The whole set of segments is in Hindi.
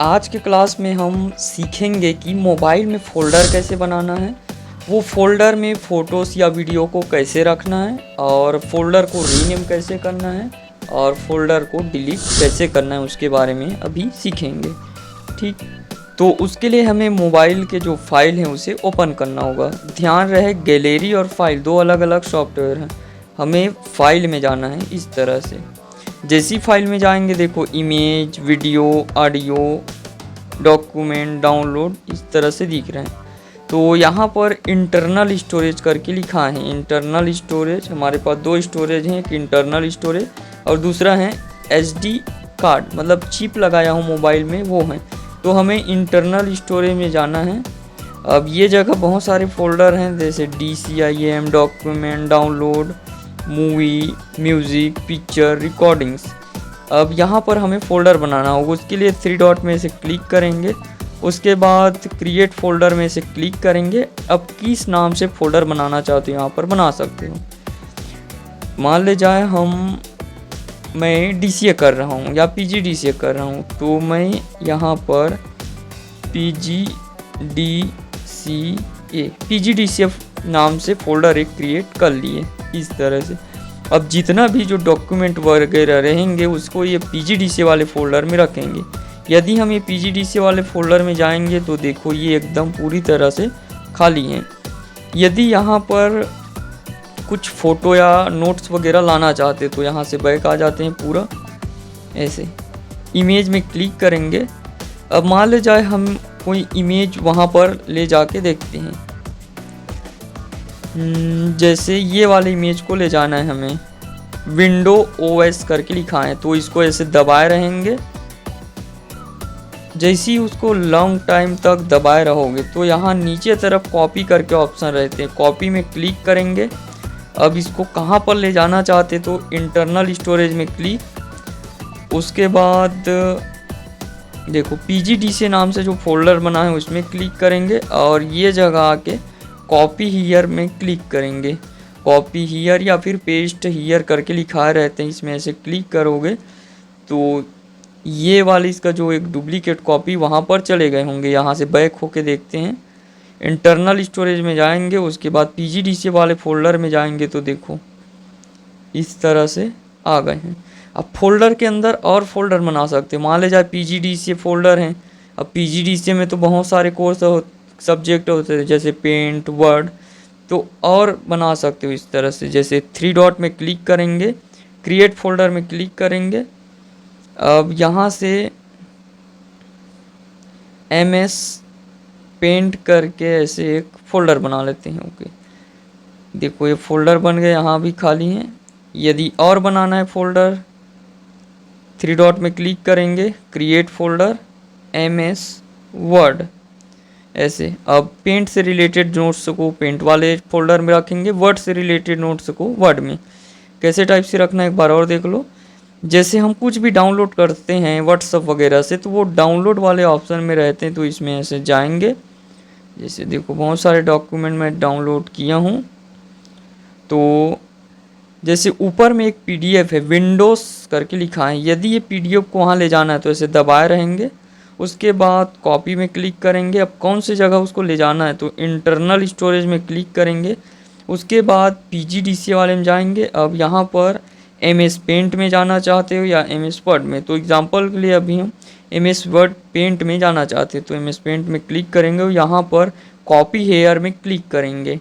आज के क्लास में हम सीखेंगे कि मोबाइल में फ़ोल्डर कैसे बनाना है, वो फ़ोल्डर में फ़ोटोज़ या वीडियो को कैसे रखना है और फ़ोल्डर को रीनेम कैसे करना है और फ़ोल्डर को डिलीट कैसे करना है उसके बारे में अभी सीखेंगे। ठीक, तो उसके लिए हमें मोबाइल के जो फाइल हैं उसे ओपन करना होगा। ध्यान रहे गैलरी और फाइल दो अलग अलग सॉफ्टवेयर हैं। हमें फाइल में जाना है इस तरह से। जैसी फाइल में जाएंगे देखो image, video, audio, document, download इस तरह से दिख रहे हैं। तो यहाँ पर इंटरनल स्टोरेज करके लिखा है। इंटरनल स्टोरेज हमारे पास दो स्टोरेज हैं, एक इंटरनल स्टोरेज और दूसरा है एसडी कार्ड, मतलब चिप लगाया हूँ मोबाइल में वो है। तो हमें इंटरनल स्टोरेज में जाना है। अब ये जगह बहुत सारे फ़ोल्डर हैं जैसे DCIM, document, download, movie, music, picture, recordings. अब यहाँ पर हमें फ़ोल्डर बनाना होगा। उसके लिए थ्री डॉट में से क्लिक करेंगे, उसके बाद क्रिएट फ़ोल्डर में से क्लिक करेंगे। अब किस नाम से फ़ोल्डर बनाना चाहते हो यहाँ पर बना सकते हो। मान ले जाए मैं DCA कर रहा हूँ या PGDCA कर रहा हूँ, तो मैं यहाँ पर PGDCA नाम से फ़ोल्डर एक क्रिएट कर लिए इस तरह से। अब जितना भी जो डॉक्यूमेंट वगैरह रहेंगे उसको ये PGDCA वाले फ़ोल्डर में रखेंगे। यदि हम ये PGDCA वाले फ़ोल्डर में जाएंगे तो देखो ये एकदम पूरी तरह से खाली हैं। यदि यहाँ पर कुछ फ़ोटो या नोट्स वगैरह लाना चाहते तो यहाँ से बैक आ जाते हैं पूरा ऐसे। इमेज में क्लिक करेंगे। अब मान ले जाए हम कोई इमेज वहाँ पर ले जाके देखते हैं। जैसे ये वाले इमेज को ले जाना है हमें, विंडो OS करके लिखा है, तो इसको ऐसे दबाए रहेंगे। जैसे ही उसको लॉन्ग टाइम तक दबाए रहोगे तो यहाँ नीचे तरफ कॉपी करके ऑप्शन रहते हैं, कॉपी में क्लिक करेंगे। अब इसको कहाँ पर ले जाना चाहते तो इंटरनल स्टोरेज में क्लिक, उसके बाद देखो PGDCA नाम से जो फ़ोल्डर बना है उसमें क्लिक करेंगे और ये जगह आके कॉपी हियर में क्लिक करेंगे। कॉपी हियर या फिर पेस्ट हियर करके लिखा रहते हैं, इसमें ऐसे क्लिक करोगे तो ये वाली इसका जो एक डुप्लीकेट कॉपी वहाँ पर चले गए होंगे। यहाँ से बैक होके देखते हैं, इंटरनल स्टोरेज में जाएंगे, उसके बाद PGDCA वाले फ़ोल्डर में जाएंगे तो देखो इस तरह से आ गए हैं। अब फ़ोल्डर के अंदर और फ़ोल्डर बना सकते हैं। मान ले जाए PGDCA फ़ोल्डर हैं। अब PGDCA में तो बहुत सारे कोर्स सब्जेक्ट होते हैं जैसे पेंट, वर्ड, तो और बना सकते हो इस तरह से। जैसे थ्री डॉट में क्लिक करेंगे, क्रिएट फ़ोल्डर में क्लिक करेंगे। अब यहाँ से MS पेंट करके ऐसे एक फ़ोल्डर बना लेते हैं। ओके, देखो ये फ़ोल्डर बन गए, यहाँ भी खाली हैं। यदि और बनाना है फ़ोल्डर, थ्री डॉट में क्लिक करेंगे, क्रिएट फ़ोल्डर, MS वर्ड ऐसे। अब पेंट से रिलेटेड नोट्स को पेंट वाले फ़ोल्डर में रखेंगे, वर्ड से रिलेटेड नोट्स को वर्ड में। कैसे टाइप से रखना है एक बार और देख लो। जैसे हम कुछ भी डाउनलोड करते हैं व्हाट्सअप वगैरह से तो वो डाउनलोड वाले ऑप्शन में रहते हैं, तो इसमें ऐसे जाएंगे। जैसे देखो बहुत सारे डॉक्यूमेंट मैं डाउनलोड किया हूँ, तो जैसे ऊपर में एक PDF है, विंडोज़ करके लिखा है। यदि ये PDF को वहाँ ले जाना है तो ऐसे दबाए रहेंगे, उसके बाद कॉपी में क्लिक करेंगे। अब कौन सी जगह उसको ले जाना है तो इंटरनल स्टोरेज में क्लिक करेंगे, उसके बाद PGDCA वाले में जाएंगे। अब यहाँ पर MS पेंट में जाना चाहते हो या MS वर्ड में, तो एग्जांपल के लिए अभी हम MS वर्ड पेंट में जाना चाहते हैं तो MS पेंट में क्लिक करेंगे और यहाँ पर कॉपी हेयर में क्लिक करेंगे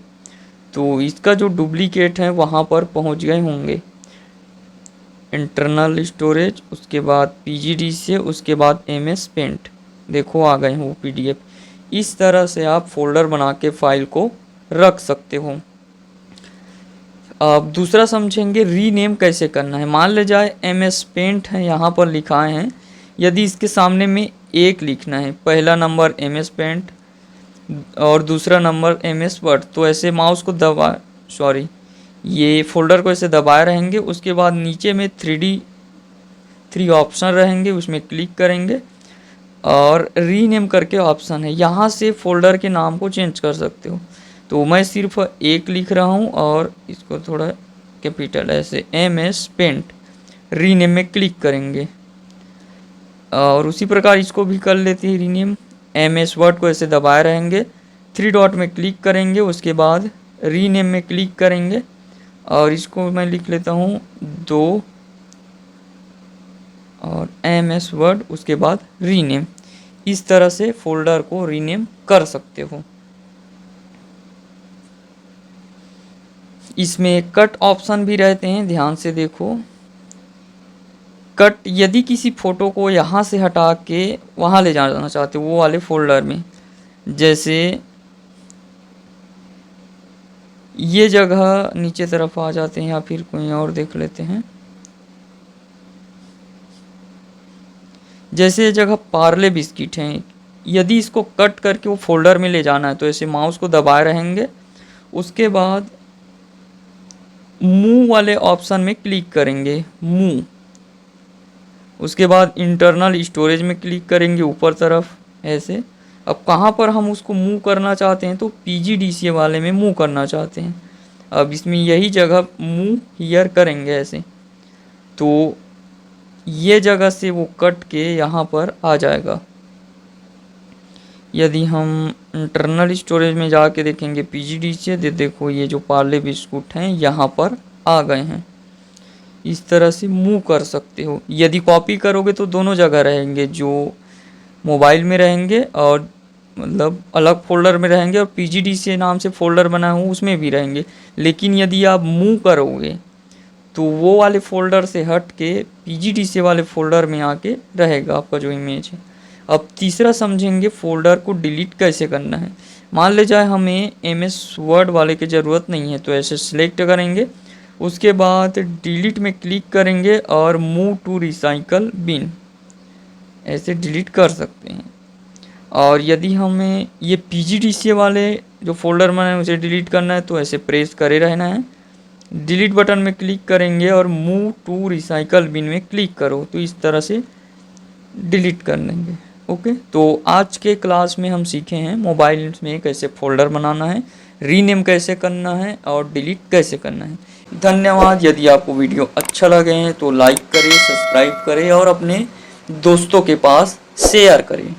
तो इसका जो डुप्लीकेट है वहाँ पर पहुँच गए होंगे। इंटरनल स्टोरेज, उसके बाद PGDCA, उसके बाद MS पेंट, देखो आ गए हैं वो PDF। इस तरह से आप फ़ोल्डर बना के फाइल को रख सकते हो। अब दूसरा समझेंगे रीनेम कैसे करना है। मान ले जाए MS पेंट है, यहाँ पर लिखा है, यदि इसके सामने में एक लिखना है, पहला नंबर MS पेंट और दूसरा नंबर MS वर्ड, तो ऐसे माउस को ये फ़ोल्डर को ऐसे दबाए रहेंगे। उसके बाद नीचे में 3 ऑप्शन रहेंगे, उसमें क्लिक करेंगे और रीनेम करके ऑप्शन है, यहाँ से फ़ोल्डर के नाम को चेंज कर सकते हो। तो मैं सिर्फ एक लिख रहा हूँ और इसको थोड़ा कैपिटल ऐसे MS पेंट, रीनेम में क्लिक करेंगे। और उसी प्रकार इसको भी कर लेते हैं रीनेम। MS वर्ड को ऐसे दबाए रहेंगे, 3 डॉट में क्लिक करेंगे, उसके बाद रीनेम में क्लिक करेंगे और इसको मैं लिख लेता हूँ 2 और MS वर्ड, उसके बाद रीनेम। इस तरह से फोल्डर को रीनेम कर सकते हो। इसमें कट ऑप्शन भी रहते हैं, ध्यान से देखो। कट, यदि किसी फ़ोटो को यहाँ से हटा के वहाँ ले जाना चाहते हो वो वाले फोल्डर में, जैसे ये जगह नीचे तरफ आ जाते हैं या फिर कोई और देख लेते हैं। जैसे ये जगह पार्ले बिस्किट हैं, यदि इसको कट करके वो फोल्डर में ले जाना है तो ऐसे माउस को दबाए रहेंगे, उसके बाद मूव वाले ऑप्शन में क्लिक करेंगे, मूव। उसके बाद इंटरनल स्टोरेज में क्लिक करेंगे ऊपर तरफ ऐसे। अब कहाँ पर हम उसको मूव करना चाहते हैं, तो PGDCA वाले में मूव करना चाहते हैं। अब इसमें यही जगह मूव हियर करेंगे ऐसे, तो ये जगह से वो कट के यहाँ पर आ जाएगा। यदि हम इंटरनल स्टोरेज में जाके देखेंगे PGDCA, देखो ये जो पार्ले बिस्कुट हैं यहाँ पर आ गए हैं। इस तरह से मूव कर सकते हो। यदि कॉपी करोगे तो दोनों जगह रहेंगे, जो मोबाइल में रहेंगे और मतलब अलग फोल्डर में रहेंगे, और PGDCA नाम से फोल्डर बना हो उसमें भी रहेंगे। लेकिन यदि आप मूव करोगे तो वो वाले फोल्डर से हट के PGDCA वाले फोल्डर में आके रहेगा आपका जो इमेज है। अब तीसरा समझेंगे फोल्डर को डिलीट कैसे करना है। मान ले जाए हमें MS वर्ड वाले की ज़रूरत नहीं है, तो ऐसे सिलेक्ट करेंगे, उसके बाद डिलीट में क्लिक करेंगे और मूव टू रिसाइकल बिन, ऐसे डिलीट कर सकते हैं। और यदि हमें ये PGDCA वाले जो फोल्डर में है उसे डिलीट करना है तो ऐसे प्रेस करे रहना है, डिलीट बटन में क्लिक करेंगे और मूव टू रिसाइकल बिन में क्लिक करो, तो इस तरह से डिलीट कर लेंगे। ओके, तो आज के क्लास में हम सीखे हैं मोबाइल में कैसे फोल्डर बनाना है, रीनेम कैसे करना है और डिलीट कैसे करना है। धन्यवाद। यदि आपको वीडियो अच्छा लगे हैं तो लाइक करें, सब्सक्राइब करें और अपने दोस्तों के पास शेयर करें।